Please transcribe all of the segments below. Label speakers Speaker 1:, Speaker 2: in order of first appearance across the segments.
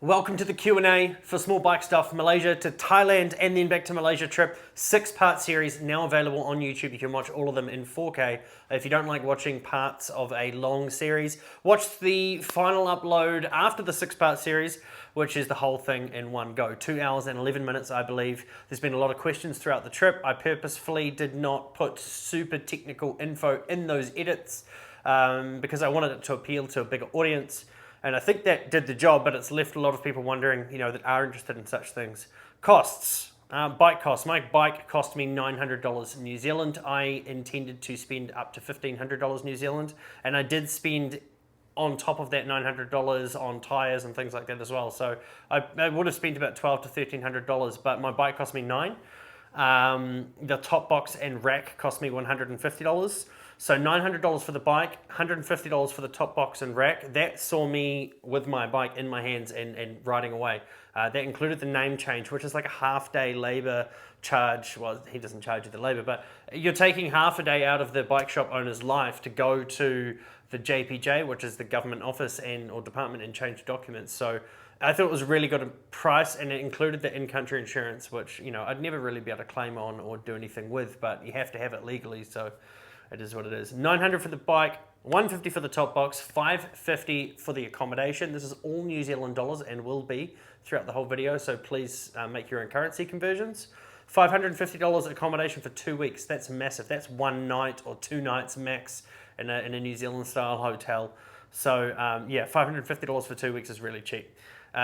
Speaker 1: Welcome to the Q&A for Small Bike Stuff, Malaysia to Thailand and then back to Malaysia trip. 6-part series now available on YouTube. You can watch all of them in 4K. If you don't like watching parts of a long series, watch the final upload after the 6-part series, which is the whole thing in one go. 2 hours and 11 minutes, I believe. There's been a lot of questions throughout the trip. I purposefully did not put super technical info in those edits because I wanted it to appeal to a bigger audience. And I think that did the job, but it's left a lot of people wondering, that are interested in such things. Costs. Bike costs. My bike cost me $900 New Zealand. I intended to spend up to $1,500 New Zealand, and I did spend on top of that $900 on tyres and things like that as well. So I would have spent about $1,200 to $1,300, but my bike cost me $9. The top box and rack cost me $150. So $900 for the bike, $150 for the top box and rack. That saw me with my bike in my hands and riding away. That included the name change, which is like a half-day labour charge. Well, he doesn't charge you the labour, but you're taking half a day out of the bike shop owner's life to go to the JPJ, which is the government office or department, and change documents. So I thought it was a really good price, and it included the in-country insurance, which I'd never really be able to claim on or do anything with, but you have to have it legally, so it is what it is. $900 for the bike, $150 for the top box, $550 for the accommodation. This is all New Zealand dollars and will be throughout the whole video, so please make your own currency conversions. $550 accommodation for 2 weeks. That's massive. That's 1 night or 2 nights max in a New Zealand style hotel. So yeah, $550 for 2 weeks is really cheap.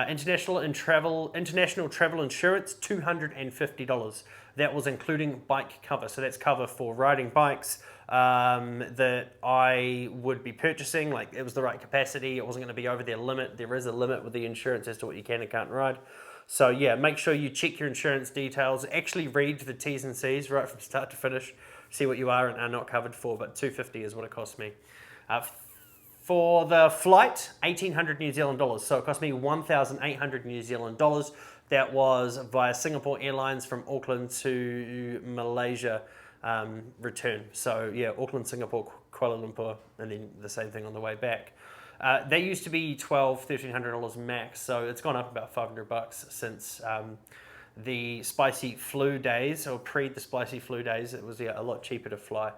Speaker 1: International travel insurance, $250. That was including bike cover. So that's cover for riding bikes that I would be purchasing. Like, it was the right capacity. It wasn't going to be over their limit. There is a limit with the insurance as to what you can and can't ride. So yeah, make sure you check your insurance details. Actually read the T's and C's right from start to finish. See what you are and are not covered for. But $250 is what it cost me. For the flight, 1,800 New Zealand dollars. So it cost me 1,800 New Zealand dollars. That was via Singapore Airlines from Auckland to Malaysia return. So yeah, Auckland, Singapore, Kuala Lumpur, and then the same thing on the way back. They used to be $1,300 max, so it's gone up about $500 since the spicy flu days, or pre the spicy flu days. It was a lot cheaper to fly.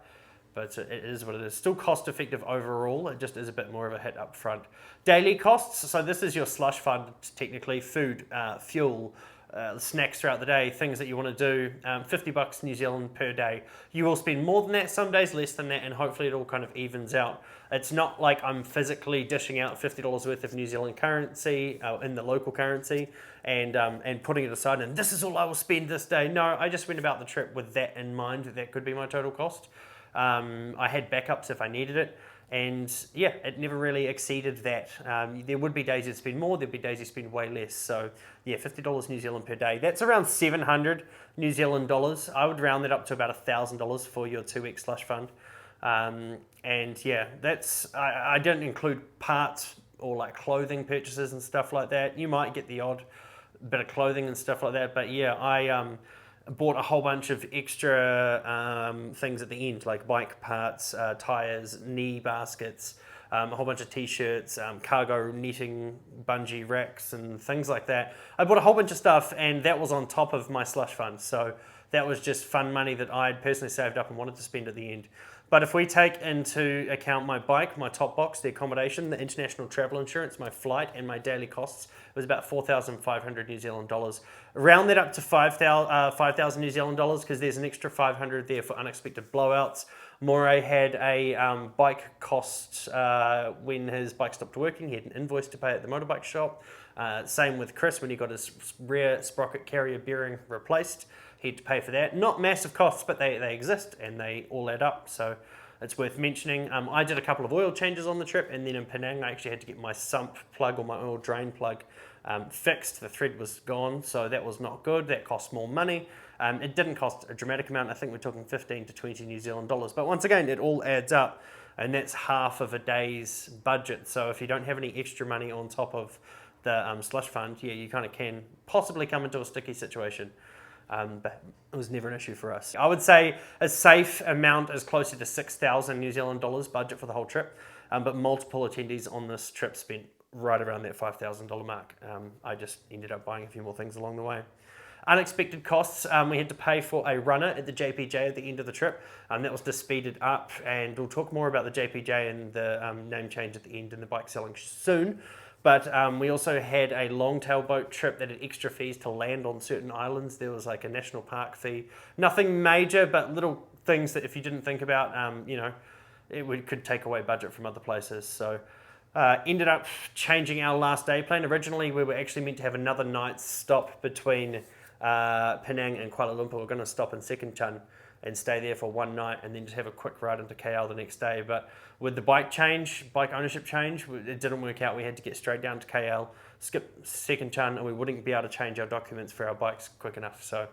Speaker 1: But it is what it is. Still cost effective overall. It just is a bit more of a hit up front. Daily costs. So this is your slush fund, technically. Food, fuel, snacks throughout the day, things that you want to do. $50 New Zealand per day. You will spend more than that some days, less than that, and hopefully it all kind of evens out. It's not like I'm physically dishing out $50 worth of New Zealand currency in the local currency and putting it aside and this is all I will spend this day. No, I just went about the trip with that in mind. That could be my total cost. I had backups if I needed it, and yeah, it never really exceeded that. There would be days you'd spend more, there'd be days you spend way less. So yeah, $50 New Zealand per day. That's around 700 New Zealand dollars. I would round that up to about $1,000 for your 2-week slush fund. And yeah, I don't include parts or like clothing purchases and stuff like that. You might get the odd bit of clothing and stuff like that, but yeah, I bought a whole bunch of extra things at the end, like bike parts, tyres, knee baskets, a whole bunch of t-shirts, cargo netting, bungee racks and things like that. I bought a whole bunch of stuff, and that was on top of my slush fund. So that was just fun money that I had personally saved up and wanted to spend at the end. But if we take into account my bike, my top box, the accommodation, the international travel insurance, my flight, and my daily costs, it was about 4,500 New Zealand dollars. Round that up to 5,000 New Zealand dollars because there's an extra 500 there for unexpected blowouts. Moray had a bike cost when his bike stopped working. He had an invoice to pay at the motorbike shop. Same with Chris when he got his rear sprocket carrier bearing replaced. He had to pay for that. Not massive costs, but they exist and they all add up. So it's worth mentioning. I did a couple of oil changes on the trip, and then in Penang I actually had to get my sump plug or my oil drain plug fixed. The thread was gone, so that was not good. That cost more money. It didn't cost a dramatic amount. I think we're talking 15 to 20 New Zealand dollars. But once again, it all adds up, and that's half of a day's budget. So if you don't have any extra money on top of the slush fund, yeah, you kind of can possibly come into a sticky situation. But it was never an issue for us. I would say a safe amount is closer to 6,000 New Zealand dollars budget for the whole trip, but multiple attendees on this trip spent right around that $5,000 mark. I just ended up buying a few more things along the way. Unexpected costs, we had to pay for a runner at the JPJ at the end of the trip. That was to speed it up, and we'll talk more about the JPJ and the name change at the end and the bike selling soon. But we also had a long-tail boat trip that had extra fees to land on certain islands. There was like a national park fee. Nothing major, but little things that if you didn't think about, could take away budget from other places. So ended up changing our last day plan. Originally, we were actually meant to have another night's stop between Penang and Kuala Lumpur. We're going to stop in Sekinchan and stay there for one night and then just have a quick ride into KL the next day. But with the bike ownership change, it didn't work out. We had to get straight down to KL, skip Sekinchan, and we wouldn't be able to change our documents for our bikes quick enough. So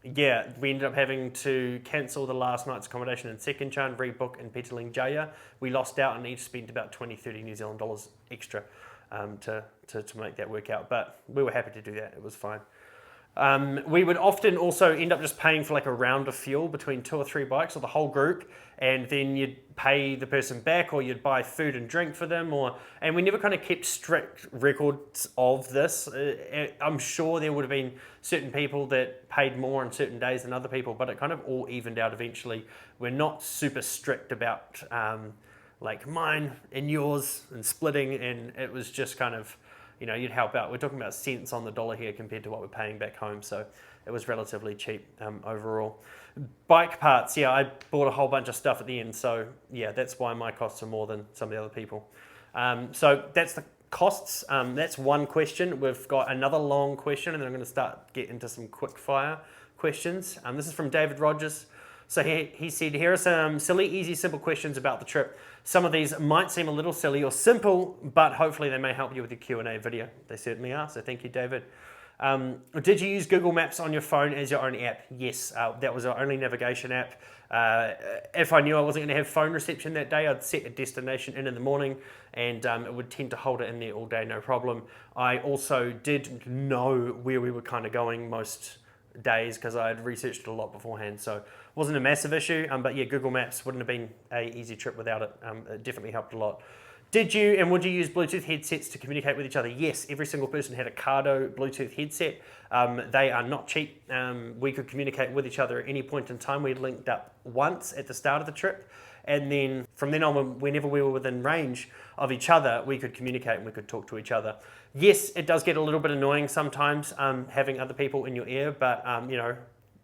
Speaker 1: we ended up having to cancel the last night's accommodation in Sekinchan, rebook in Petaling Jaya. We lost out and each spent about 20-30 New Zealand dollars extra to make that work out. But we were happy to do that. It was fine. We would often also end up just paying for like a round of fuel between 2 or 3 bikes or the whole group, and then you'd pay the person back or you'd buy food and drink for them, and we never kind of kept strict records of this. I'm sure there would have been certain people that paid more on certain days than other people, but it kind of all evened out eventually. We're not super strict about like mine and yours and splitting, and it was just kind of, you'd help out. We're talking about cents on the dollar here compared to what we're paying back home, so it was relatively cheap overall. Bike parts, I bought a whole bunch of stuff at the end, so that's why my costs are more than some of the other people. So that's the costs. That's one question. We've got another long question, and then I'm going to get into some quick fire questions. This is from David Rogers. So he said, here are some silly, easy, simple questions about the trip. Some of these might seem a little silly or simple, but hopefully they may help you with your Q&A video. They certainly are, so thank you, David. Did you use Google Maps on your phone as your own app? Yes, that was our only navigation app. If I knew I wasn't going to have phone reception that day, I'd set a destination in the morning, and it would tend to hold it in there all day, no problem. I also did know where we were kind of going most days because I had researched it a lot beforehand, so it wasn't a massive issue. But Google Maps wouldn't have been an easy trip without it. It definitely helped a lot. Would you use Bluetooth headsets to communicate with each other? Yes, every single person had a Cardo Bluetooth headset. They are not cheap. We could communicate with each other at any point in time. We linked up once at the start of the trip, and then from then on, whenever we were within range of each other, we could communicate and we could talk to each other. Yes, it does get a little bit annoying sometimes having other people in your ear, but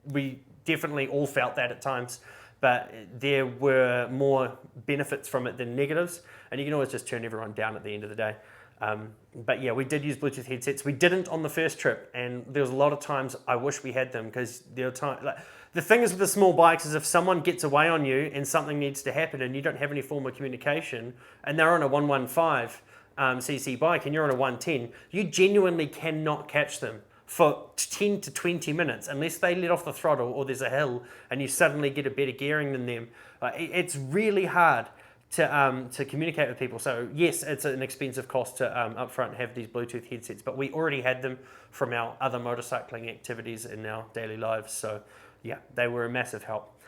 Speaker 1: we definitely all felt that at times. But there were more benefits from it than negatives, and you can always just turn everyone down at the end of the day. But we did use Bluetooth headsets. We didn't on the first trip, and there was a lot of times I wish we had them, because there were times, the thing is with the small bikes is if someone gets away on you and something needs to happen and you don't have any form of communication, and they're on a 115 cc bike and you're on a 110, you genuinely cannot catch them for 10 to 20 minutes unless they let off the throttle or there's a hill and you suddenly get a better gearing than them. It's really hard to communicate with people. So yes, it's an expensive cost to upfront have these Bluetooth headsets, but we already had them from our other motorcycling activities in our daily lives. So they were a massive help.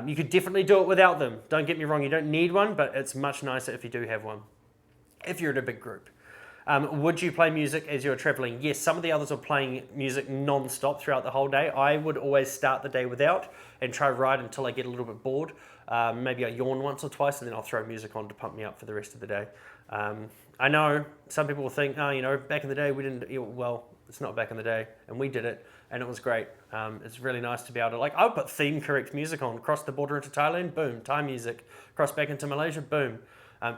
Speaker 1: You could definitely do it without them. Don't get me wrong, you don't need one, but it's much nicer if you do have one, if you're in a big group. Would you play music as you're traveling? Yes, some of the others are playing music non-stop throughout the whole day. I would always start the day without and try ride until I get a little bit bored. Maybe I yawn once or twice and then I'll throw music on to pump me up for the rest of the day. I know some people will think, back in the day we didn't, well, it's not back in the day, and we did it and it was great. It's really nice to be able to, I would put theme correct music on, cross the border into Thailand, boom, Thai music, cross back into Malaysia, boom,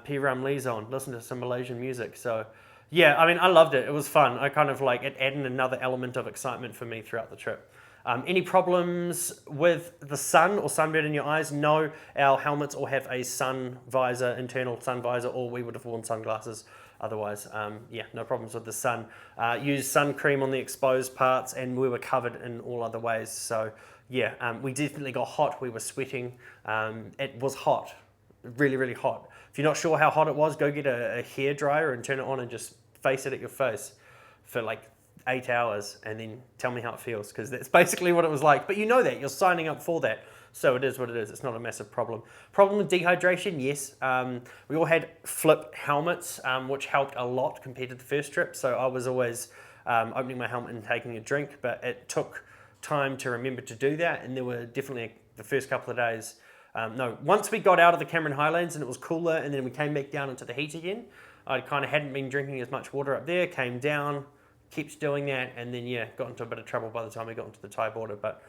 Speaker 1: P. Ramlee's on, listen to some Malaysian music. So I loved it. It was fun. I kind of it added another element of excitement for me throughout the trip. Any problems with the sun or sunburn in your eyes? No, our helmets all have a sun visor, internal sun visor, or we would have worn sunglasses otherwise. No problems with the sun. Used sun cream on the exposed parts, and we were covered in all other ways. So we definitely got hot. We were sweating. It was hot, really, really hot. If you're not sure how hot it was, go get a hairdryer and turn it on and just face it at your face for 8 hours and then tell me how it feels, because that's basically what it was like. But you know that, you're signing up for that. So it is what it is. It's not a massive problem. Problem with dehydration, yes. We all had flip helmets, which helped a lot compared to the first trip. So I was always opening my helmet and taking a drink, but it took time to remember to do that. And there were definitely the first couple of days. Once we got out of the Cameron Highlands and it was cooler and then we came back down into the heat again, I kind of hadn't been drinking as much water up there, came down, keeps doing that, and then yeah, got into a bit of trouble by the time we got into the Thai border. But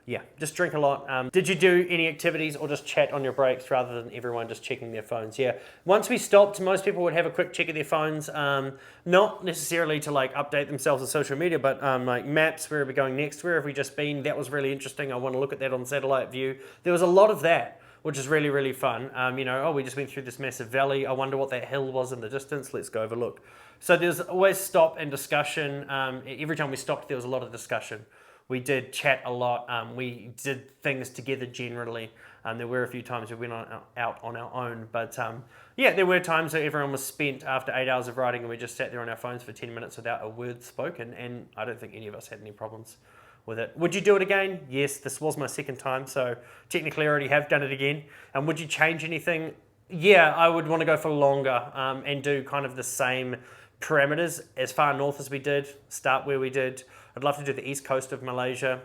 Speaker 1: yeah, just drink a lot. Did you do any activities or just chat on your breaks rather than everyone just checking their phones? Yeah, once we stopped, most people would have a quick check of their phones, not necessarily to like update themselves on social media, but like maps, where are we going next, where have we just been, that was really interesting, I want to look at that on satellite view. There was a lot of that, which is really, really fun. We just went through this massive valley, I wonder what that hill was in the distance, let's go have a look. So there's always stop and discussion. Every time we stopped, there was a lot of discussion. We did chat a lot. We did things together generally. There were a few times we went out on our own. But yeah, there were times where everyone was spent after 8 hours of riding and we just sat there on our phones for 10 minutes without a word spoken. And I don't think any of us had any problems with it. Would you do it again? Yes, this was my second time. So technically I already have done it again. And would you change anything? Yeah, I would want to go for longer and do kind of the same parameters as far north as we did, start where we did. I'd love to do the east coast of Malaysia,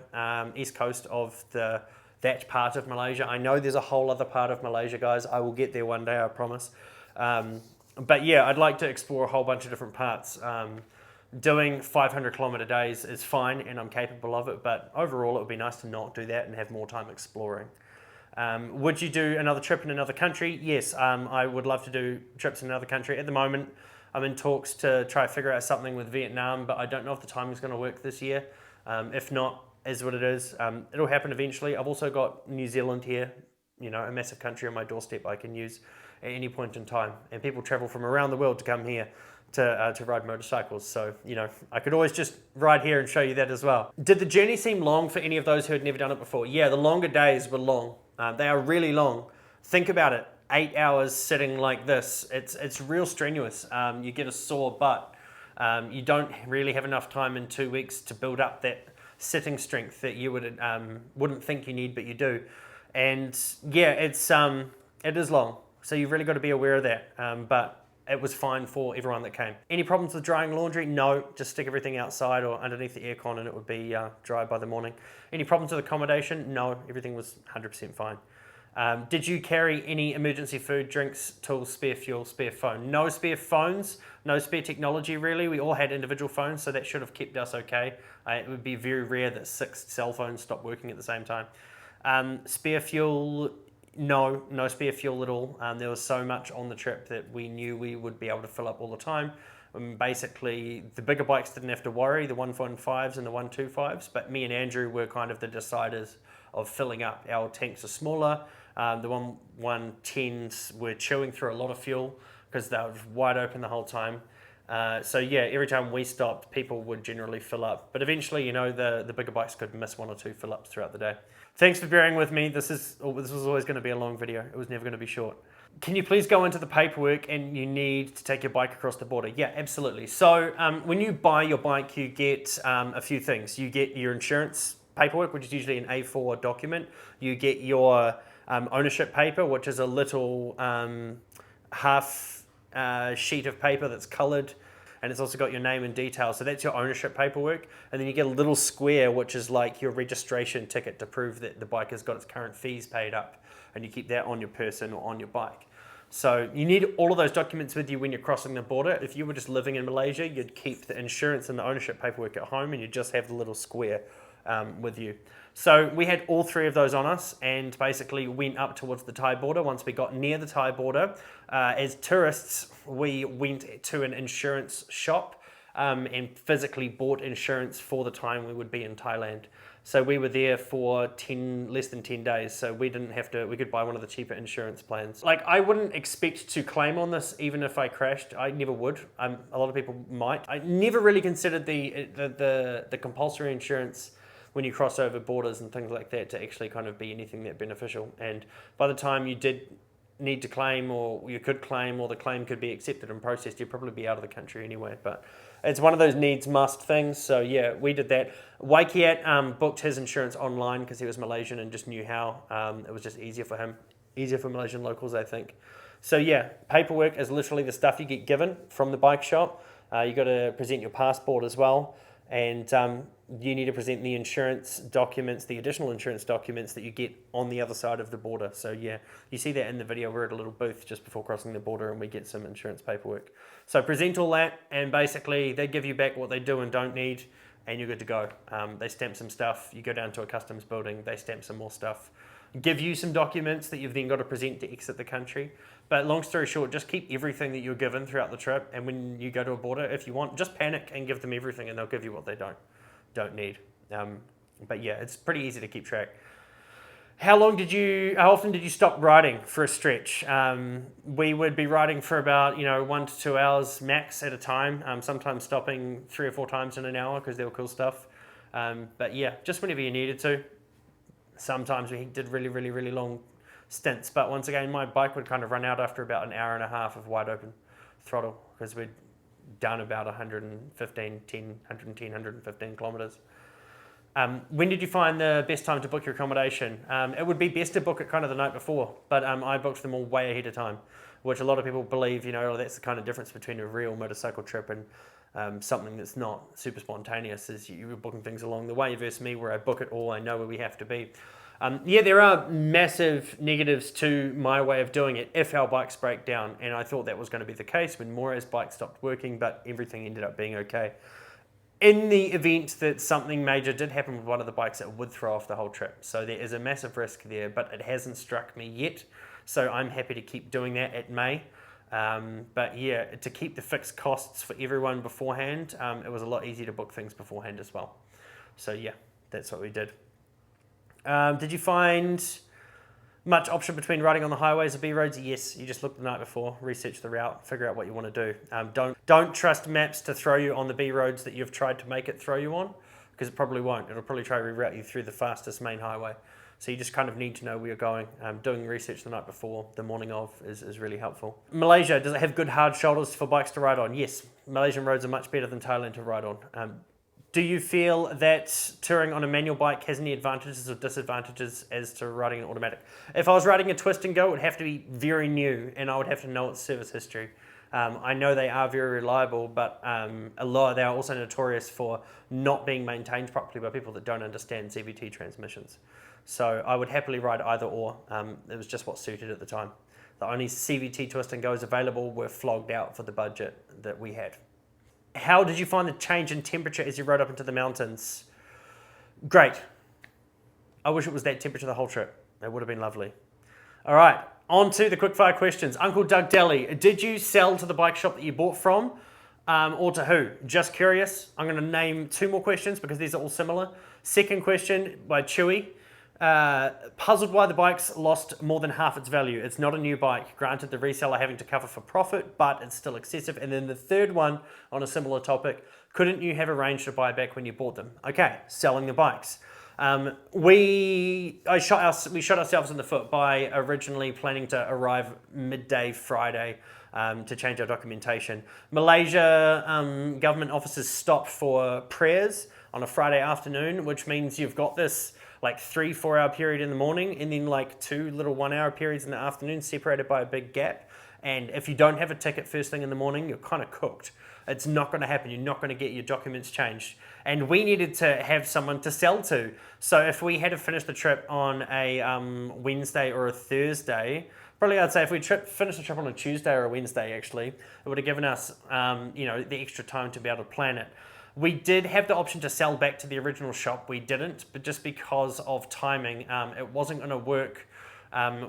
Speaker 1: east coast of that part of Malaysia. I know there's a whole other part of Malaysia, guys. I will get there one day, I promise. But yeah, I'd like to explore a whole bunch of different parts. Doing 500 kilometer days is fine and I'm capable of it, but overall it would be nice to not do that and have more time exploring. Would you do another trip in another country? Yes, I would love to do trips in another country. At the moment, I'm in talks to try to figure out something with Vietnam, but I don't know if the timing is going to work this year. If not, is what it is. It'll happen eventually. I've also got New Zealand here, a massive country on my doorstep I can use at any point in time. And people travel from around the world to come here to ride motorcycles. So, I could always just ride here and show you that as well. Did the journey seem long for any of those who had never done it before? Yeah, the longer days were long. They are really long. Think about it. 8 hours sitting like this, it's real strenuous. You get a sore butt. You don't really have enough time in 2 weeks to build up that sitting strength that you wouldn't think you need, but you do. And yeah, it is long. So you've really got to be aware of that. But it was fine for everyone that came. Any problems with drying laundry? No, just stick everything outside or underneath the aircon and it would be dry by the morning. Any problems with accommodation? No, everything was 100% fine. Did you carry any emergency food, drinks, tools, spare fuel, spare phone? No spare phones, no spare technology really. We all had individual phones, so that should have kept us okay. It would be very rare that 6 cell phones stopped working at the same time. Spare fuel, no spare fuel at all. There was so much on the trip that we knew we would be able to fill up all the time. Basically, the bigger bikes didn't have to worry, the 115s and the 125s, but me and Andrew were kind of the deciders of filling up. Our tanks are smaller. The 110s were chewing through a lot of fuel because they were wide open the whole time. So yeah, every time we stopped, people would generally fill up. But eventually, the bigger bikes could miss 1 or 2 fill-ups throughout the day. Thanks for bearing with me. This was always going to be a long video. It was never going to be short. Can you please go into the paperwork and you need to take your bike across the border? Yeah, absolutely. So when you buy your bike, you get a few things. You get your insurance paperwork, which is usually an A4 document. You get your ownership paper, which is a little half sheet of paper that's colored, and it's also got your name and details. So that's your ownership paperwork. And then you get a little square, which is like your registration ticket to prove that the bike has got its current fees paid up, and you keep that on your person or on your bike. So you need all of those documents with you when you're crossing the border. If you were just living in Malaysia, you'd keep the insurance and the ownership paperwork at home, and you'd just have the little square with you. So we had all 3 of those on us and basically went up towards the Thai border. Once we got near the Thai border, as tourists, we went to an insurance shop and physically bought insurance for the time we would be in Thailand. So we were there for less than 10 days. So we could buy one of the cheaper insurance plans. Like, I wouldn't expect to claim on this even if I crashed. I never would. A lot of people might. I never really considered the compulsory insurance when you cross over borders and things like that to actually kind of be anything that beneficial. And by the time you did need to claim, or you could claim, or the claim could be accepted and processed, you'd probably be out of the country anyway. But It's one of those needs must things. So yeah, we did that. Waikiat booked his insurance online because he was Malaysian and just knew how. It was just easier for him, easier for Malaysian locals, I think. So yeah, paperwork is literally the stuff you get given from the bike shop. You got to present your passport as well, and you need to present the insurance documents, the additional insurance documents that you get on the other side of the border. So yeah, you see that in the video. We're at a little booth just before crossing the border and we get some insurance paperwork. So present all that, and basically they give you back what they do and don't need, and you're good to go. They stamp some stuff, you go down to a customs building, they stamp some more stuff, give you some documents that you've then got to present to exit the country. But long story short, just keep everything that you're given throughout the trip, and when you go to a border, if you want, just panic and give them everything and they'll give you what they don't need. But yeah, it's pretty easy to keep track. How often did you stop riding for a stretch? We would be riding for about 1 to 2 hours max at a time, sometimes stopping 3 or 4 times in an hour because there were cool stuff. But yeah, just whenever you needed to. Sometimes we did really, really, really long stints, but once again, my bike would kind of run out after about an hour and a half of wide open throttle because we'd done about 115 kilometers. When did you find the best time to book your accommodation? It would be best to book it kind of the night before, but I booked them all way ahead of time, which a lot of people believe, that's the kind of difference between a real motorcycle trip and something that's not super spontaneous, is you're booking things along the way versus me where I book it all, I know where we have to be. Yeah, there are massive negatives to my way of doing it if our bikes break down, and I thought that was going to be the case when Mora's bike stopped working, but everything ended up being okay. In the event that something major did happen with one of the bikes, it would throw off the whole trip. So there is a massive risk there, but it hasn't struck me yet. So I'm happy to keep doing that. It may. But yeah, to keep the fixed costs for everyone beforehand, it was a lot easier to book things beforehand as well. So yeah, that's what we did. Did you find much option between riding on the highways or B roads? Yes, you just look the night before, research the route, figure out what you want to do. Don't trust maps to throw you on the B roads that you've tried to make it throw you on, because it probably won't. It'll probably try to reroute you through the fastest main highway. So you just kind of need to know where you're going. Doing research the night before, the morning of, is really helpful. Malaysia, does it have good hard shoulders for bikes to ride on? Yes, Malaysian roads are much better than Thailand to ride on. Do you feel that touring on a manual bike has any advantages or disadvantages as to riding an automatic? If I was riding a twist and go, it would have to be very new and I would have to know its service history. I know they are very reliable, but they are also notorious for not being maintained properly by people that don't understand CVT transmissions. So I would happily ride either or. It was just what suited at the time. The only CVT twist and goes available were flogged out for the budget that we had. How did you find the change in temperature as you rode up into the mountains? Great. I wish it was that temperature the whole trip. It would have been lovely. All right, on to the quickfire questions. Uncle Doug Daly, did you sell to the bike shop that you bought from, or to who? Just curious. I'm going to name 2 more questions because these are all similar. Second question by Chewy. Puzzled why the bike's lost more than half its value. It's not a new bike. Granted, the reseller having to cover for profit, but it's still excessive. And then the third one on a similar topic, couldn't you have arranged to buy back when you bought them? Okay, selling the bikes. We shot ourselves in the foot by originally planning to arrive midday Friday to change our documentation. Malaysia government officers stopped for prayers on a Friday afternoon, which means you've got this 3-4 hour period in the morning and then 2 little 1 hour periods in the afternoon separated by a big gap. And if you don't have a ticket first thing in the morning, you're kind of cooked. It's not going to happen. You're not going to get your documents changed. And we needed to have someone to sell to. So if we had to finish the trip on a Wednesday or a Thursday, probably I'd say if we finished the trip on a Tuesday or a Wednesday, actually, it would have given us the extra time to be able to plan it. We did have the option to sell back to the original shop. We didn't, but just because of timing, it wasn't going to work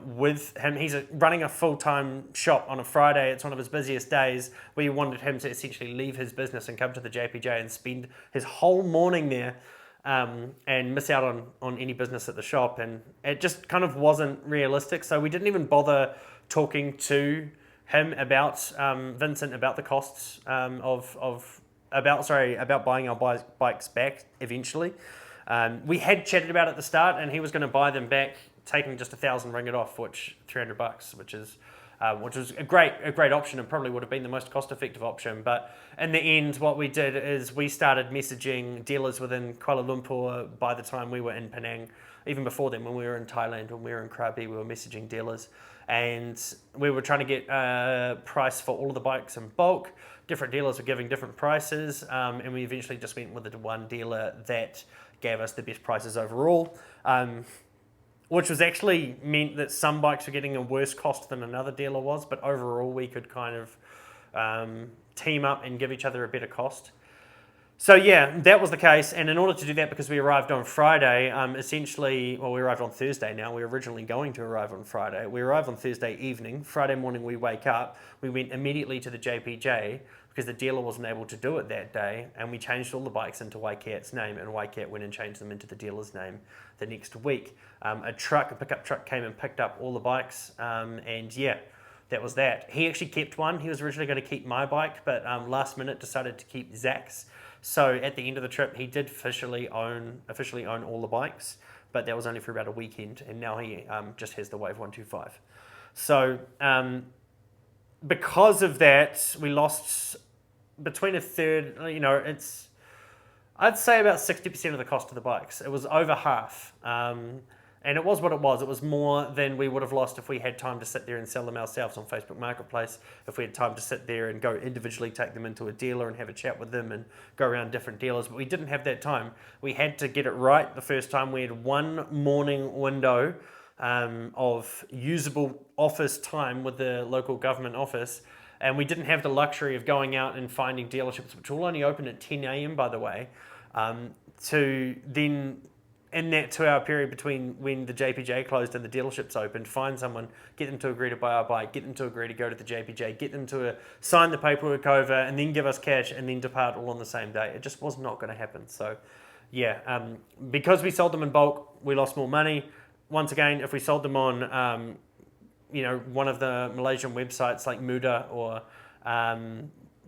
Speaker 1: with him. He's running a full-time shop on a Friday. It's one of his busiest days. We wanted him to essentially leave his business and come to the JPJ and spend his whole morning there and miss out on any business at the shop. And it just kind of wasn't realistic. So we didn't even bother talking to him about Vincent about the costs about buying our bikes back eventually. We had chatted about it at the start, and he was going to buy them back, taking just 1,000 ringgit off, which $300, which is which was a great option and probably would have been the most cost-effective option. But in the end, what we did is we started messaging dealers within Kuala Lumpur by the time we were in Penang. Even before then, when we were in Thailand, when we were in Krabi, we were messaging dealers. And we were trying to get a price for all of the bikes in bulk. Different dealers were giving different prices, and we eventually just went with the one dealer that gave us the best prices overall, which was actually meant that some bikes were getting a worse cost than another dealer was, but overall we could kind of team up and give each other a better cost. So yeah, that was the case, and in order to do that, because we arrived on Friday, we arrived on Thursday now, we were originally going to arrive on Friday. We arrived on Thursday evening. Friday morning we wake up, we went immediately to the JPJ, because the dealer wasn't able to do it that day, and we changed all the bikes into YCAT's name, and YCAT went and changed them into the dealer's name the next week. A pickup truck came and picked up all the bikes, and yeah, that was that. He actually kept one. He was originally going to keep my bike, but last minute decided to keep Zach's. So at the end of the trip, he did officially own all the bikes, but that was only for about a weekend, and now he just has the Wave 125. So because of that, we lost between a third. I'd say about 60% of the cost of the bikes. It was over half. And it was what it was. It was more than we would have lost if we had time to sit there and sell them ourselves on Facebook Marketplace, if we had time to sit there and go individually take them into a dealer and have a chat with them and go around different dealers. But we didn't have that time. We had to get it right the first time. We had one morning window of usable office time with the local government office, and we didn't have the luxury of going out and finding dealerships, which will only open at 10 a.m. by the way, to then, in that 2-hour period between when the JPJ closed and the dealerships opened, find someone, get them to agree to buy our bike, get them to agree to go to the JPJ, get them to sign the paperwork over, and then give us cash, and then depart all on the same day. It just was not going to happen. So, yeah, because we sold them in bulk, we lost more money. Once again, if we sold them on, one of the Malaysian websites like Muda or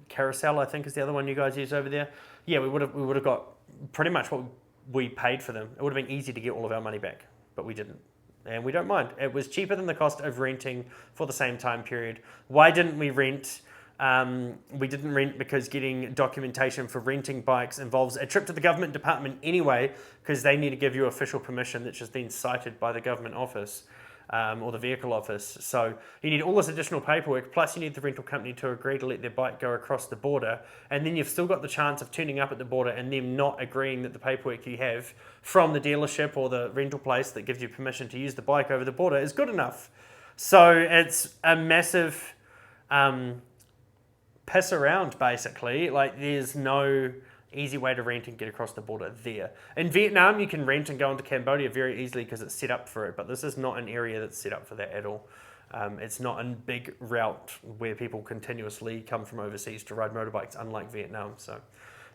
Speaker 1: Carousel, I think is the other one you guys use over there. Yeah, we would have got pretty much what we paid for them. It would have been easy to get all of our money back, but we didn't. And we don't mind. It was cheaper than the cost of renting for the same time period. Why didn't we rent? We didn't rent because getting documentation for renting bikes involves a trip to the government department anyway, because they need to give you official permission that's just then cited by the government office. Or the vehicle office. So you need all this additional paperwork, plus you need the rental company to agree to let their bike go across the border, and then you've still got the chance of turning up at the border and them not agreeing that the paperwork you have from the dealership or the rental place that gives you permission to use the bike over the border is good enough. So it's a massive piss around basically. Like there's no easy way to rent and get across the border there. In Vietnam, you can rent and go into Cambodia very easily because it's set up for it, but this is not an area that's set up for that at all. It's not a big route where people continuously come from overseas to ride motorbikes, unlike Vietnam. So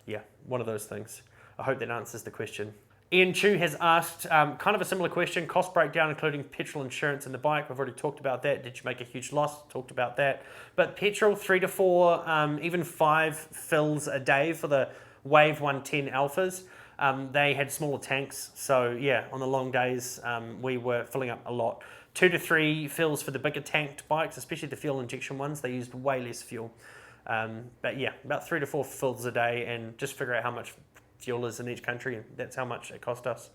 Speaker 1: yeah, one of those things. I hope that answers the question. Ian Chu has asked kind of a similar question, cost breakdown including petrol, insurance and the bike. We've already talked about that. Did you make a huge loss? Talked about that. But petrol, 3 to 4, even 5 fills a day for the Wave 110 Alphas. They had smaller tanks, so yeah, on the long days we were filling up a lot. 2 to 3 fills for the bigger tanked bikes, especially the fuel injection ones. They used way less fuel. But yeah, about 3 to 4 fills a day, and just figure out how much fuel is in each country, and that's how much it cost us.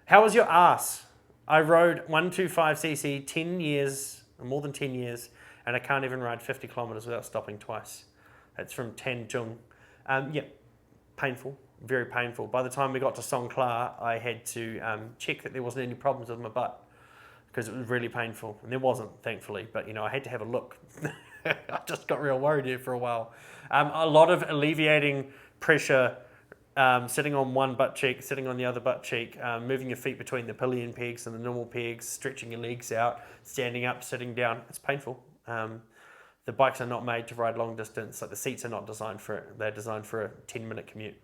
Speaker 1: How was your arse? I rode 125cc 10 years, more than 10 years, and I can't even ride 50 kilometers without stopping twice. It's from Tanjung. Yeah. Painful, very painful. By the time we got to Songkhla, I had to check that there wasn't any problems with my butt because it was really painful, and there wasn't, thankfully. But I had to have a look. I just got real worried here for a while. A lot of alleviating pressure, sitting on one butt cheek, sitting on the other butt cheek, moving your feet between the pillion pegs and the normal pegs, stretching your legs out, standing up, sitting down. It's painful. The bikes are not made to ride long distance. Like the seats are not designed for it. They're designed for a 10-minute commute.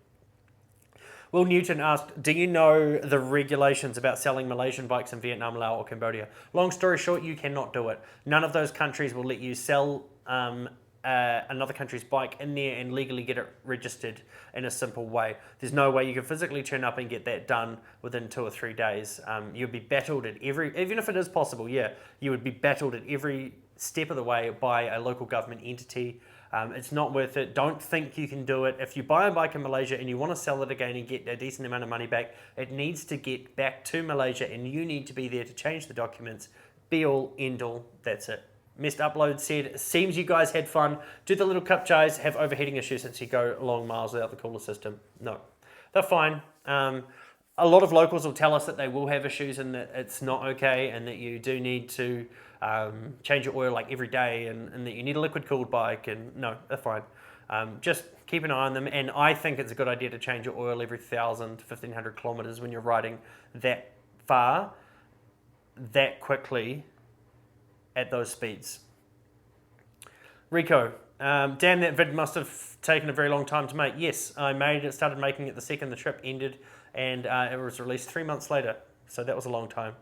Speaker 1: Will Newton asked, do you know the regulations about selling Malaysian bikes in Vietnam, Laos or Cambodia? Long story short, you cannot do it. None of those countries will let you sell another country's bike in there and legally get it registered in a simple way. There's no way you can physically turn up and get that done within 2 or 3 days. You'd be battled at even if it is possible, yeah, you would be battled at every step of the way by a local government entity. It's not worth it. Don't think you can do it. If you buy a bike in Malaysia and you want to sell it again and get a decent amount of money back, it needs to get back to Malaysia and you need to be there to change the documents. Be all, end all, that's it. Missed Upload said, seems you guys had fun. Do the little cup jars have overheating issues since you go long miles without the cooler system? No, they're fine. A lot of locals will tell us that they will have issues and that it's not okay and that you do need to change your oil like every day and that you need a liquid cooled bike, and no, they're fine. Just keep an eye on them, and I think it's a good idea to change your oil every 1,000 to 1,500 kilometers when you're riding that far, that quickly, at those speeds. Rico, damn, that vid must have taken a very long time to make. Yes, I made it, started making it the second the trip ended, and it was released 3 months later, so that was a long time.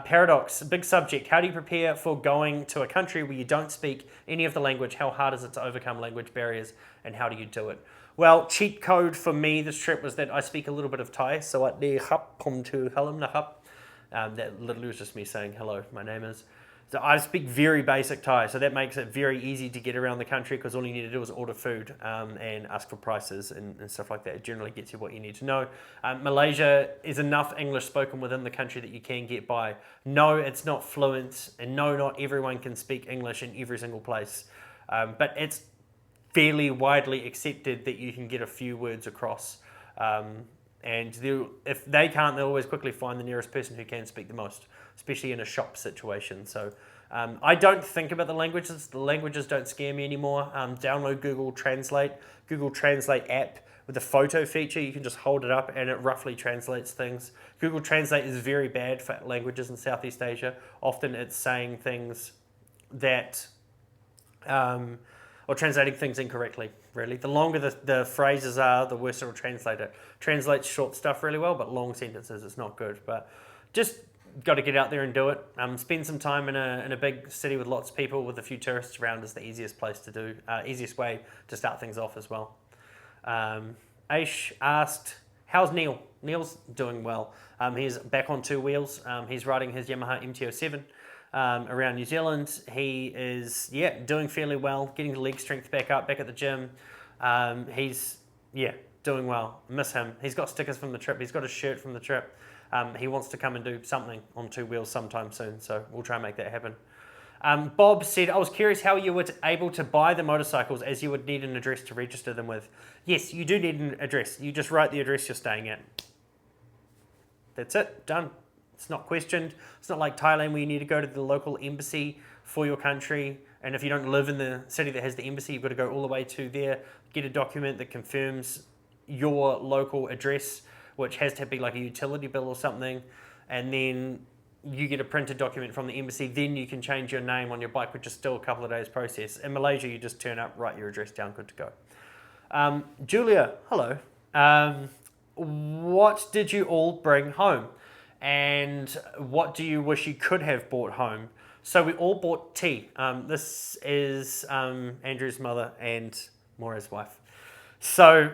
Speaker 1: Paradox, big subject. How do you prepare for going to a country where you don't speak any of the language? How hard is it to overcome language barriers, and how do you do it? Well, cheat code for me this trip was that I speak a little bit of Thai, so at the hap kom to halam na hap. That literally was just me saying hello, my name is. So I speak very basic Thai, so that makes it very easy to get around the country because all you need to do is order food and ask for prices and stuff like that. It generally gets you what you need to know. Malaysia is enough English spoken within the country that you can get by. No, it's not fluent, and no, not everyone can speak English in every single place. But it's fairly widely accepted that you can get a few words across. And if they can't, they'll always quickly find the nearest person who can speak the most, especially in a shop situation. So I don't think about the languages. The languages don't scare me anymore. Download Google Translate. Google Translate app with the photo feature. You can just hold it up and it roughly translates things. Google Translate is very bad for languages in Southeast Asia. Often it's saying things that... or translating things incorrectly, really. The longer the phrases are, the worse it'll translate it. Translates short stuff really well, but long sentences, it's not good. But just got to get out there and do it. Spend some time in a big city with lots of people, with a few tourists around is the easiest place to do, easiest way to start things off as well. Aish asked, how's Neil? Neil's doing well. He's back on two wheels. He's riding his Yamaha MT-07. Around New Zealand. He is, doing fairly well, getting leg strength back up, back at the gym. He's, doing well. Miss him. He's got stickers from the trip. He's got a shirt from the trip. He wants to come and do something on two wheels sometime soon, so we'll try and make that happen. Bob said, I was curious how you were able to buy the motorcycles, as you would need an address to register them with. Yes, you do need an address. You just write the address you're staying at. That's it. Done. It's not questioned. It's not like Thailand where you need to go to the local embassy for your country. And if you don't live in the city that has the embassy, you've got to go all the way to there, get a document that confirms your local address, which has to be like a utility bill or something. And then you get a printed document from the embassy. Then you can change your name on your bike, which is still a couple of days process. In Malaysia, you just turn up, write your address down, good to go. Julia, hello. What did you all bring home? And what do you wish you could have brought home? So we all bought tea. This is Andrew's mother and Moira's wife. So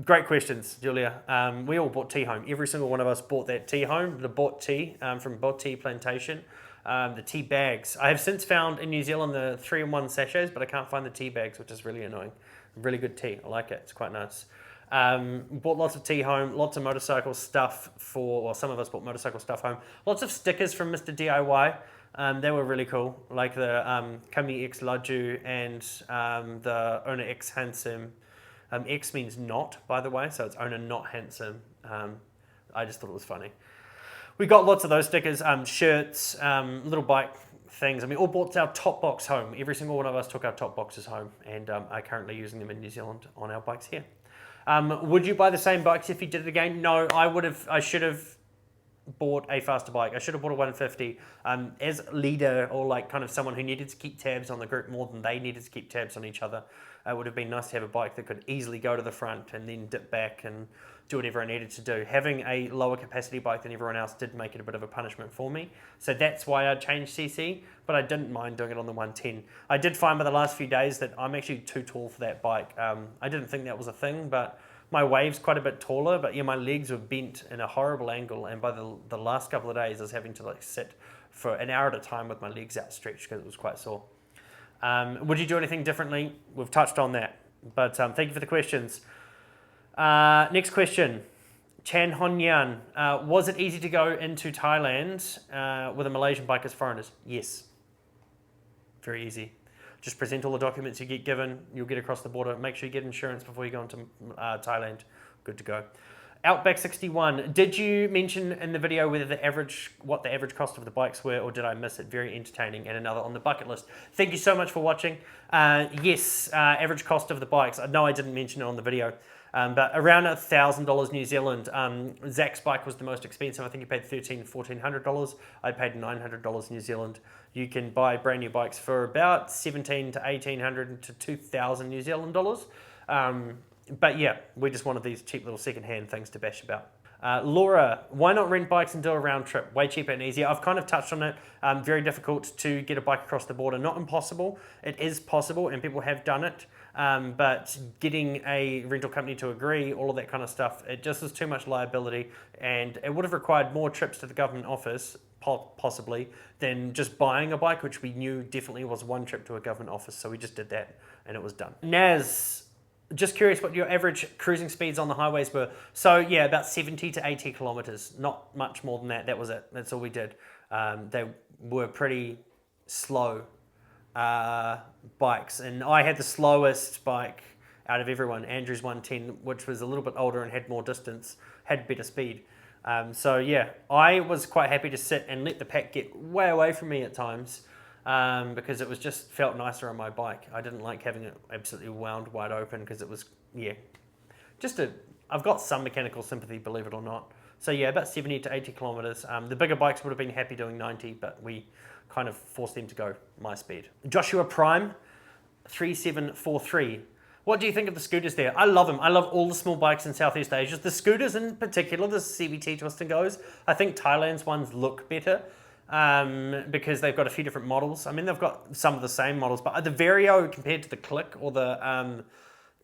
Speaker 1: great questions, Julia. We all bought tea home. Every single one of us bought that tea home. The bought tea from Bought Tea Plantation. The tea bags. I have since found in New Zealand the 3-in-1 sachets, but I can't find the tea bags, which is really annoying. Really good tea. I like it. It's quite nice. Bought lots of tea home, lots of motorcycle stuff some of us bought motorcycle stuff home. Lots of stickers from Mr. DIY. They were really cool, like the Kami X Laju and the Owner X Handsome. X means not, by the way, so it's Owner Not Handsome. I just thought it was funny. We got lots of those stickers, shirts, little bike things. And we all bought our top box home. Every single one of us took our top boxes home and are currently using them in New Zealand on our bikes here. Would you buy the same bikes if you did it again? No, I should have bought a faster bike. I should have bought a 150. As leader, or like kind of someone who needed to keep tabs on the group more than they needed to keep tabs on each other, it would have been nice to have a bike that could easily go to the front and then dip back and do whatever I needed to do. Having a lower capacity bike than everyone else did make it a bit of a punishment for me. So that's why I changed CC, but I didn't mind doing it on the 110. I did find by the last few days that I'm actually too tall for that bike. I didn't think that was a thing, but my wave's quite a bit taller, but my legs were bent in a horrible angle, and by the last couple of days I was having to sit for an hour at a time with my legs outstretched because it was quite sore. Would you do anything differently? We've touched on that, but thank you for the questions. Next question. Chan Honyan, was it easy to go into Thailand with a Malaysian bike as foreigners? Yes. Very easy. Just present all the documents you get given, you'll get across the border. Make sure you get insurance before you go into Thailand. Good to go. Outback 61, did you mention in the video what the average cost of the bikes were, or did I miss it? Very entertaining and another on the bucket list. Thank you so much for watching. Yes, average cost of the bikes. No, I didn't mention it on the video. But around $1,000 New Zealand. Zach's bike was the most expensive. I think he paid $1,400. I paid $900 New Zealand. You can buy brand new bikes for about $1,700 to $1,800 to $2,000 New Zealand dollars. But yeah, we just wanted these cheap little second-hand things to bash about. Laura, why not rent bikes and do a round trip? Way cheaper and easier. I've kind of touched on it. Very difficult to get a bike across the border. Not impossible. It is possible and people have done it. But getting a rental company to agree, all of that kind of stuff, it just is too much liability, and it would have required more trips to the government office, possibly, than just buying a bike, which we knew definitely was one trip to a government office. So we just did that and it was done. Naz, just curious what your average cruising speeds on the highways were. So yeah, about 70 to 80 kilometers, not much more than that. That was it. That's all we did. They were pretty slow bikes, and I had the slowest bike out of everyone, Andrew's 110, which was a little bit older and had more distance, had better speed. So yeah, I was quite happy to sit and let the pack get way away from me at times. Because it was just felt nicer on my bike. I didn't like having it absolutely wound wide open because it was, yeah, I've got some mechanical sympathy, believe it or not. So yeah, about 70 to 80 kilometers. The bigger bikes would have been happy doing 90, but we kind of forced them to go my speed. Joshua Prime 3743. What do you think of the scooters there? I love them. I love all the small bikes in Southeast Asia. The scooters in particular, the CVT twist and goes. I think Thailand's ones look better. Because they've got a few different models. I mean, they've got some of the same models, but the Vario compared to the Click or the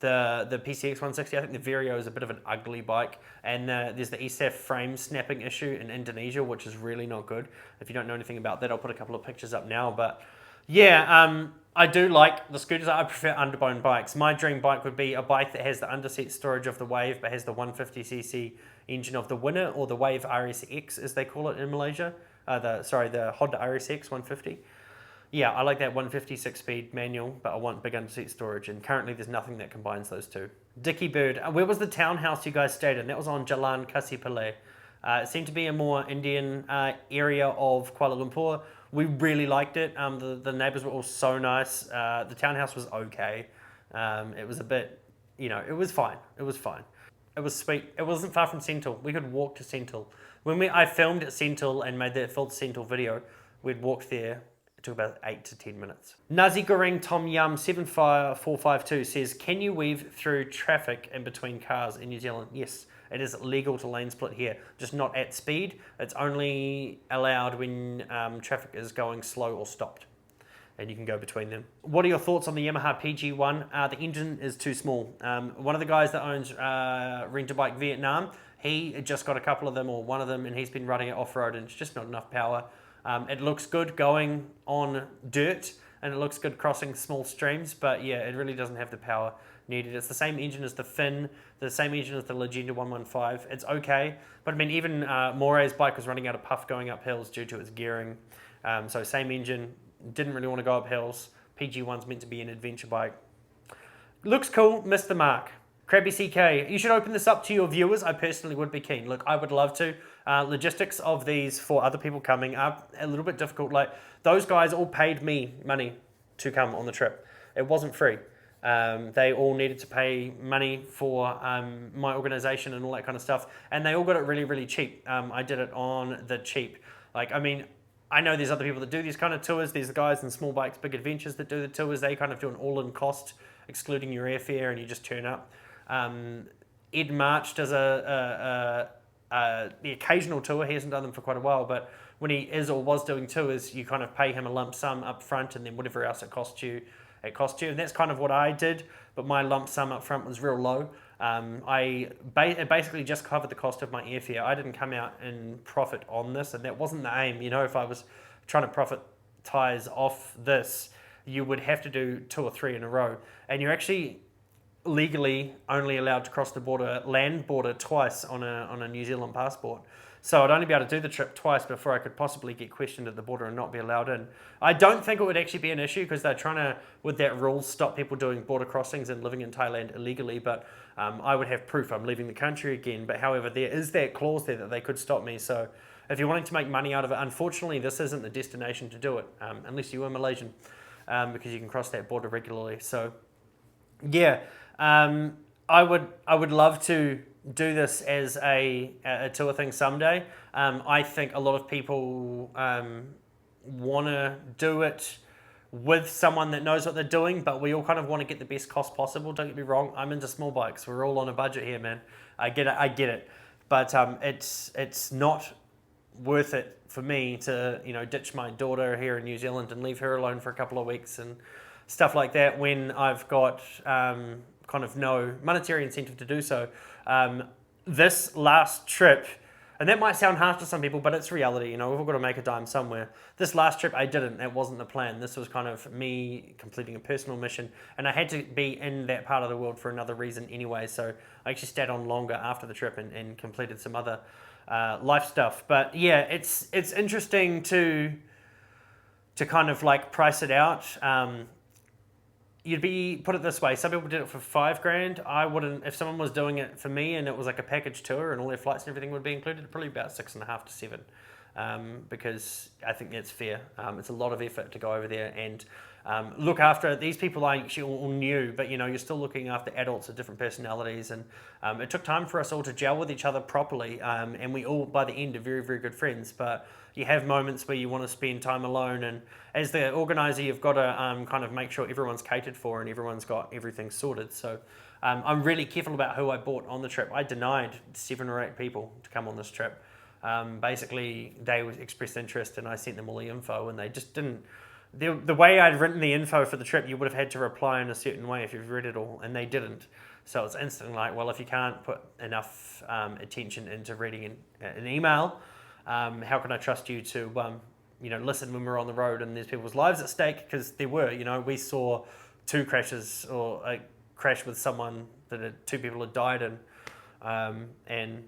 Speaker 1: PCX 160, I think the Vario is a bit of an ugly bike. And there's the ESAF frame snapping issue in Indonesia, which is really not good. If you don't know anything about that, I'll put a couple of pictures up now. But yeah, I do like the scooters. I prefer underbone bikes. My dream bike would be a bike that has the underseat storage of the Wave, but has the 150cc engine of the Winner, or the Wave RSX, as they call it in Malaysia. The Honda RSX 150. Yeah, I like that 150 6-speed manual, but I want big underseat storage, and currently there's nothing that combines those two. Dicky Bird, where was the townhouse you guys stayed in? That was on Jalan Kasipale. It seemed to be a more Indian area of Kuala Lumpur. We really liked it. The neighbours were all so nice. The townhouse was okay. It was a bit, it was fine. It was fine. It was sweet. It wasn't far from Sentul. We could walk to Sentul. When I filmed at Sentul and made that full Sentul video, we'd walked there. It took about 8 to 10 minutes. Nazi Goreng Tom Yum 75452 says, can you weave through traffic in between cars in New Zealand? Yes, it is legal to lane split here, just not at speed. It's only allowed when traffic is going slow or stopped, and you can go between them. What are your thoughts on the Yamaha PG1? The engine is too small. One of the guys that owns Rent-A-Bike Vietnam, he just got a couple of them, or one of them, and he's been running it off-road, and it's just not enough power. It looks good going on dirt, and it looks good crossing small streams, but yeah, it really doesn't have the power needed. It's the same engine as the Finn, the same engine as the Legenda 115. It's okay, but I mean, even Moray's bike was running out of puff going up hills due to its gearing. So same engine, didn't really want to go up hills. PG1's meant to be an adventure bike. Looks cool, missed the mark. Krabby CK, you should open this up to your viewers. I personally would be keen. Look, I would love to. Logistics of these for other people coming are a little bit difficult. Like, those guys all paid me money to come on the trip. It wasn't free. They all needed to pay money for my organization and all that kind of stuff. And they all got it really, really cheap. I did it on the cheap. Like, I mean, I know there's other people that do these kind of tours. There's the guys in Small Bikes, Big Adventures that do the tours. They kind of do an all-in cost, excluding your airfare, and you just turn up. Ed March does the occasional tour. He hasn't done them for quite a while, but when he is or was doing tours, you kind of pay him a lump sum up front, and then whatever else it costs you. And that's kind of what I did, but my lump sum up front was real low. It basically just covered the cost of my airfare. I didn't come out in profit on this, and that wasn't the aim. If I was trying to profitize off this, you would have to do 2 or 3 in a row. And you're actually legally only allowed to cross the land border twice on a New Zealand passport. So I'd only be able to do the trip twice before I could possibly get questioned at the border and not be allowed in. I don't think it would actually be an issue because they're trying to, with that rule, stop people doing border crossings and living in Thailand illegally. But I would have proof I'm leaving the country again. But however, there is that clause there that they could stop me. So if you're wanting to make money out of it, unfortunately, this isn't the destination to do it, unless you were Malaysian, because you can cross that border regularly. So yeah, I would love to do this as a tour thing someday. I think a lot of people want to do it with someone that knows what they're doing, but we all kind of want to get the best cost possible. Don't get me wrong, I'm into small bikes. We're all on a budget here, man. I get it. But it's not worth it for me to ditch my daughter here in New Zealand and leave her alone for a couple of weeks and stuff like that when I've got kind of no monetary incentive to do so. This last trip, and that might sound harsh to some people, but it's reality. We've all got to make a dime somewhere. This last trip I didn't. That wasn't the plan. This was kind of me completing a personal mission, and I had to be in that part of the world for another reason anyway. So I actually stayed on longer after the trip and completed some other life stuff. But yeah, it's interesting to kind of like price it out. Put it this way, some people did it for $5,000. I wouldn't, if someone was doing it for me and it was like a package tour and all their flights and everything would be included, probably about 6.5 to 7, because I think that's fair. It's a lot of effort to go over there and look after these people. I actually all knew, but you're still looking after adults with different personalities, and it took time for us all to gel with each other properly, and we all by the end are very, very good friends. But you have moments where you want to spend time alone, and as the organizer, you've got to kind of make sure everyone's catered for and everyone's got everything sorted. So I'm really careful about who I brought on the trip. I denied 7 or 8 people to come on this trip. Basically, they expressed interest and I sent them all the info, and they just didn't. The way I'd written the info for the trip, you would have had to reply in a certain way if you've read it all, and they didn't. So it's instantly like, well, if you can't put enough attention into reading an email, how can I trust you to listen when we're on the road and there's people's lives at stake? Because there were, we saw 2 crashes, or a crash with someone that 2 people had died in, and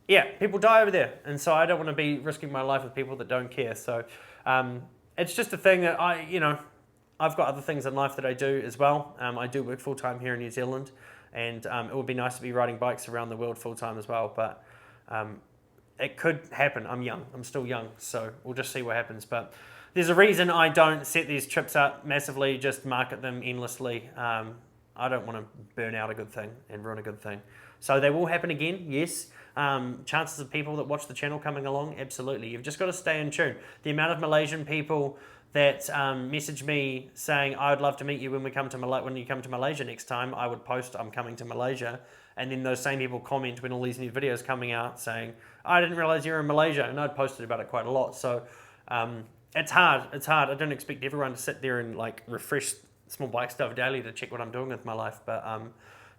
Speaker 1: yeah, people die over there, and so I don't want to be risking my life with people that don't care. So it's just a thing that I've got other things in life that I do as well. I do work full time here in New Zealand, and it would be nice to be riding bikes around the world full time as well, but it could happen. I'm young. I'm still young, so we'll just see what happens. But there's a reason I don't set these trips up massively, just market them endlessly. I don't want to burn out a good thing and ruin a good thing. So they will happen again, yes. Chances of people that watch the channel coming along, absolutely. You've just got to stay in tune. The amount of Malaysian people that message me saying, I'd love to meet you when you come to Malaysia next time, I would post, I'm coming to Malaysia. And then those same people comment when all these new videos coming out saying, I didn't realize you're in Malaysia. And I'd posted about it quite a lot. So it's hard. I don't expect everyone to sit there and like refresh small bike stuff daily to check what I'm doing with my life. But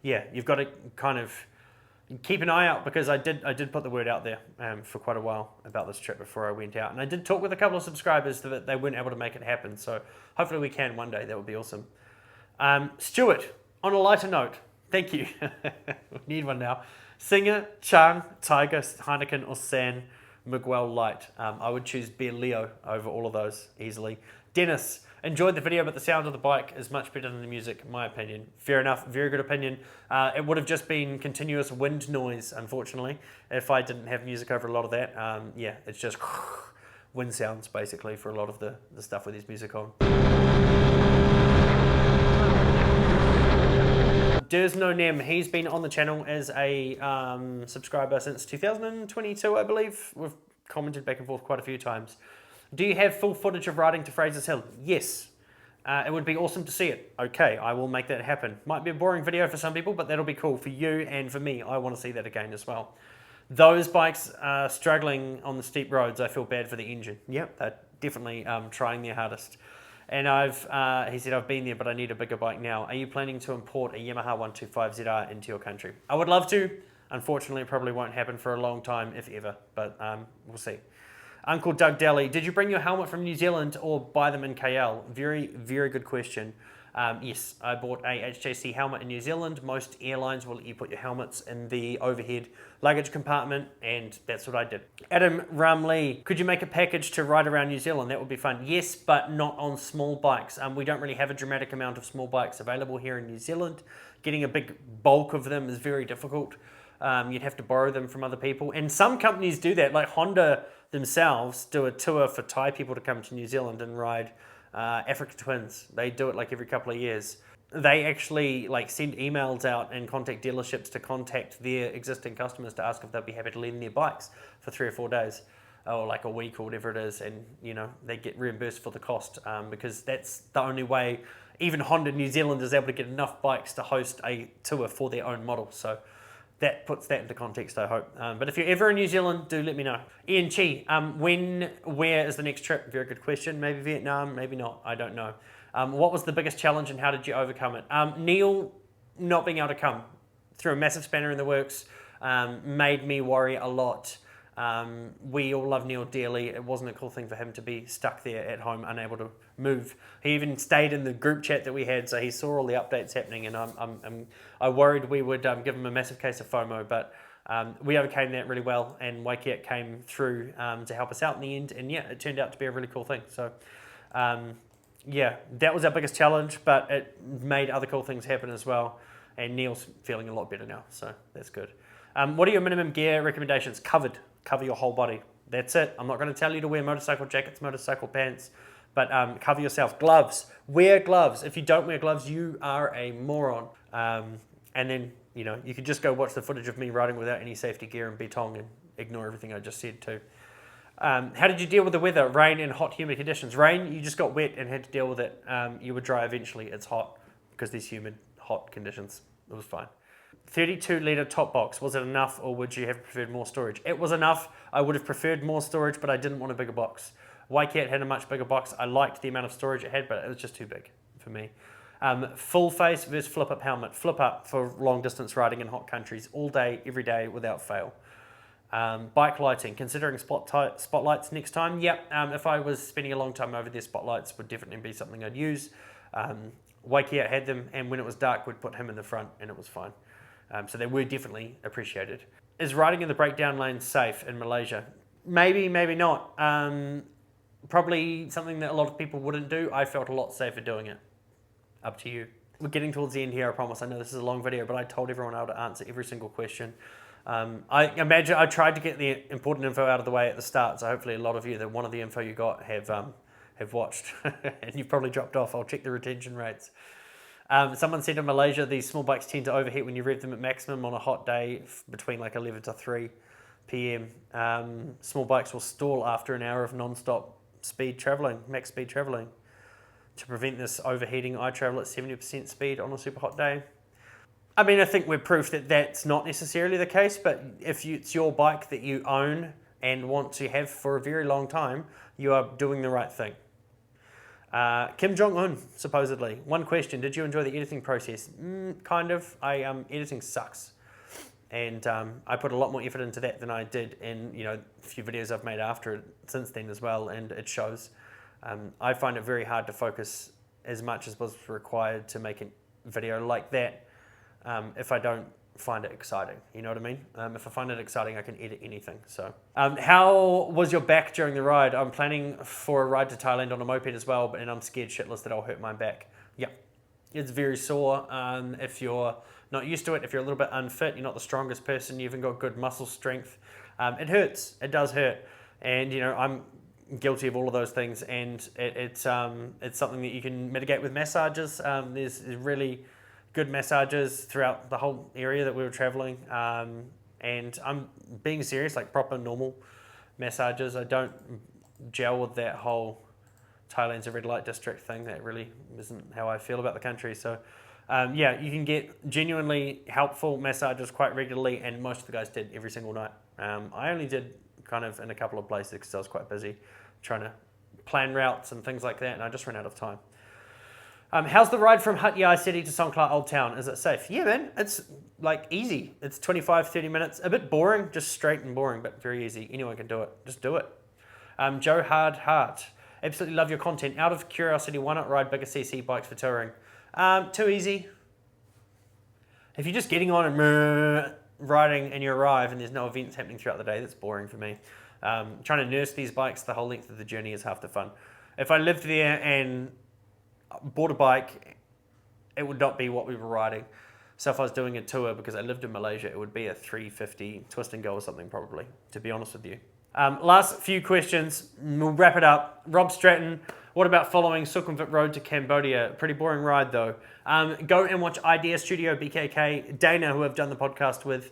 Speaker 1: yeah, you've got to kind of keep an eye out, because I did put the word out there for quite a while about this trip before I went out. And I did talk with a couple of subscribers that they weren't able to make it happen. So hopefully we can one day. That would be awesome. Stuart, on a lighter note, thank you. We need one now. Singer, Chang, Tiger, Heineken, or San Miguel Light. I would choose Beer Leo over all of those easily. Dennis, enjoyed the video, but the sound of the bike is much better than the music, in my opinion. Fair enough, very good opinion. It would have just been continuous wind noise, unfortunately, if I didn't have music over a lot of that. Yeah, it's just wind sounds, basically, for a lot of the stuff with his music on. There's no Nem. He's been on the channel as a subscriber since 2022, I believe. We've commented back and forth quite a few times. Do you have full footage of riding to Fraser's Hill? Yes. It would be awesome to see it. Okay, I will make that happen. Might be a boring video for some people, but that'll be cool for you and for me. I want to see that again as well. Those bikes are struggling on the steep roads. I feel bad for the engine. Yep, they're definitely trying their hardest. And he said, I've been there, but I need a bigger bike now. Are you planning to import a Yamaha 125ZR into your country? I would love to. Unfortunately, it probably won't happen for a long time, if ever, but we'll see. Uncle Doug Daly, did you bring your helmet from New Zealand or buy them in KL? Very, very good question. Yes, I bought a HJC helmet in New Zealand. Most airlines will let you put your helmets in the overhead luggage compartment, and that's what I did. Adam Ramlee, could you make a package to ride around New Zealand? That would be fun. Yes, but not on small bikes. We don't really have a dramatic amount of small bikes available here in New Zealand. Getting a big bulk of them is very difficult. You'd have to borrow them from other people. And some companies do that, like Honda themselves do a tour for Thai people to come to New Zealand and ride Africa Twins. They do it like every couple of years. They actually like send emails out and contact dealerships to contact their existing customers to ask if they'd be happy to lend their bikes for 3 or 4 days or like a week or whatever it is, and they get reimbursed for the cost because that's the only way even Honda New Zealand is able to get enough bikes to host a tour for their own model. So that puts that into context, I hope. But if you're ever in New Zealand, do let me know. Ian Chi, where is the next trip? Very good question. Maybe Vietnam, maybe not. I don't know. What was the biggest challenge and how did you overcome it? Neil not being able to come threw a massive spanner in the works, made me worry a lot. We all love Neil dearly. It wasn't a cool thing for him to be stuck there at home, unable to move. He even stayed in the group chat that we had, so he saw all the updates happening, and I worried we would give him a massive case of FOMO, but we overcame that really well, and Waikiat came through to help us out in the end, and yeah, it turned out to be a really cool thing. So yeah, that was our biggest challenge, but it made other cool things happen as well, and Neil's feeling a lot better now, so that's good. What are your minimum gear recommendations? Cover your whole body. That's it. I'm not going to tell you to wear motorcycle jackets, motorcycle pants, but cover yourself. Gloves. Wear gloves. If you don't wear gloves, you are a moron. And then, you could just go watch the footage of me riding without any safety gear and Betong and ignore everything I just said too. How did you deal with the weather? Rain and hot, humid conditions. Rain, you just got wet and had to deal with it. You would dry eventually. It's hot because there's humid, hot conditions. It was fine. 32-litre top box, was it enough or would you have preferred more storage? It was enough. I would have preferred more storage, but I didn't want a bigger box. Waikiat had a much bigger box. I liked the amount of storage it had, but it was just too big for me. Full face versus flip-up helmet. Flip-up for long-distance riding in hot countries, all day, every day, without fail. Bike lighting, considering spotlights next time. Yep, if I was spending a long time over there, spotlights would definitely be something I'd use. Waikiat had them, and when it was dark, we'd put him in the front, and it was fine. So they were definitely appreciated. Is riding in the breakdown lane safe in Malaysia? Maybe, maybe not. Probably something that a lot of people wouldn't do. I felt a lot safer doing it. Up to you. We're getting towards the end here, I promise. I know this is a long video, but I told everyone how to answer every single question. I imagine I tried to get the important info out of the way at the start, so hopefully a lot of you, that one of the info you got have watched, and you've probably dropped off. I'll check the retention rates. Someone said in Malaysia, these small bikes tend to overheat when you rev them at maximum on a hot day between like 11 to 3 p.m. Small bikes will stall after an hour of non-stop speed traveling, max speed traveling. To prevent this overheating, I travel at 70% speed on a super hot day. I mean, I think we're proof that that's not necessarily the case, but if it's your bike that you own and want to have for a very long time, you are doing the right thing. Kim Jong-un, supposedly. One question, did you enjoy the editing process? Kind of. Editing sucks. And I put a lot more effort into that than I did in a few videos I've made after it since then as well, and it shows. I find it very hard to focus as much as was required to make a video like that if I don't find it exciting, you know what I mean? If I find it exciting, I can edit anything. So, how was your back during the ride? I'm planning for a ride to Thailand on a moped as well, and I'm scared shitless that I'll hurt my back. Yeah, it's very sore. If you're not used to it, if you're a little bit unfit, you're not the strongest person, you haven't got good muscle strength, it hurts. It does hurt, and I'm guilty of all of those things, and it's something that you can mitigate with massages. There's really good massages throughout the whole area that we were traveling, and I'm being serious, like proper normal massages. I don't gel with that whole Thailand's a red light district thing. That really isn't how I feel about the country. So yeah, you can get genuinely helpful massages quite regularly, and most of the guys did every single night. I only did kind of in a couple of places because I was quite busy trying to plan routes and things like that, and I just ran out of time. How's the ride from Hat Yai City to Songkhla Old Town? Is it safe? Yeah, man. It's like easy. It's 25, 30 minutes. A bit boring, just straight and boring, but very easy. Anyone can do it. Just do it. Joe Hard, absolutely love your content. Out of curiosity, why not ride bigger CC bikes for touring? Too easy. If you're just getting on and riding and you arrive and there's no events happening throughout the day, that's boring for me. Trying to nurse these bikes the whole length of the journey is half the fun. If I lived there and bought a bike, it would not be what we were riding. So if I was doing a tour, because I lived in Malaysia, it would be a 350 twist and go or something probably, to be honest with you. Last few questions, we'll wrap it up. Rob Stratton, what about following Sukhumvit Road to Cambodia? Pretty boring ride though. Go and watch Idea Studio BKK. Dana, who I've done the podcast with,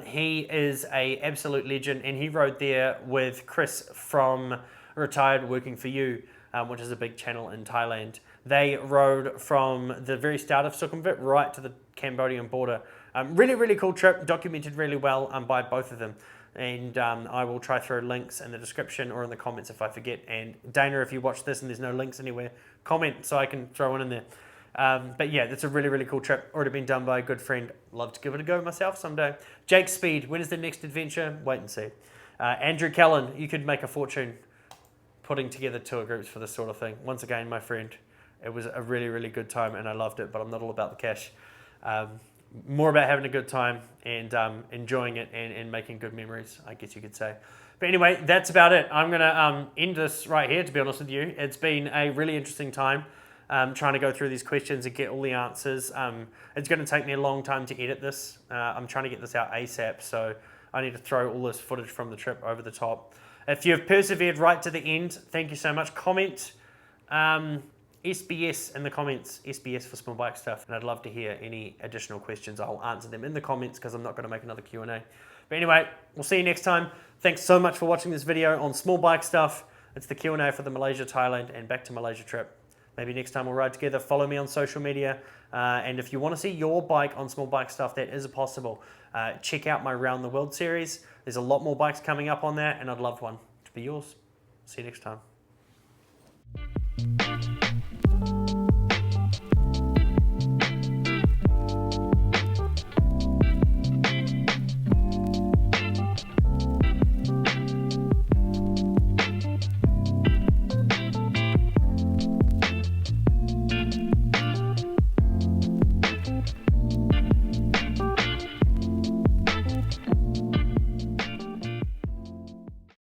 Speaker 1: he is a absolute legend, and he rode there with Chris from Retired Working For You, which is a big channel in Thailand. They rode from the very start of Sukhumvit right to the Cambodian border. Really, really cool trip, documented really well by both of them. And I will try throw links in the description or in the comments if I forget. And Dana, if you watch this and there's no links anywhere, comment so I can throw one in there. But yeah, that's a really, really cool trip. Already been done by a good friend. Love to give it a go myself someday. Jake Speed, when is the next adventure? Wait and see. Andrew Callan, you could make a fortune putting together tour groups for this sort of thing. Once again, my friend, it was a really, really good time and I loved it, but I'm not all about the cash. More about having a good time and enjoying it and making good memories, I guess you could say. But anyway, that's about it. I'm going to end this right here, to be honest with you. It's been a really interesting time trying to go through these questions and get all the answers. It's going to take me a long time to edit this. I'm trying to get this out ASAP, so I need to throw all this footage from the trip over the top. If you've persevered right to the end, thank you so much. Comment SBS in the comments, SBS for small bike stuff, and I'd love to hear any additional questions. I'll answer them in the comments because I'm not going to make another Q&A. But anyway, we'll see you next time. Thanks so much for watching this video on small bike stuff. It's the Q&A for the Malaysia, Thailand, and back to Malaysia trip. Maybe next time we'll ride together. Follow me on social media. And if you want to see your bike on small bike stuff, that is possible. Check out my Round the World series. There's a lot more bikes coming up on that, and I'd love one to be yours. See you next time.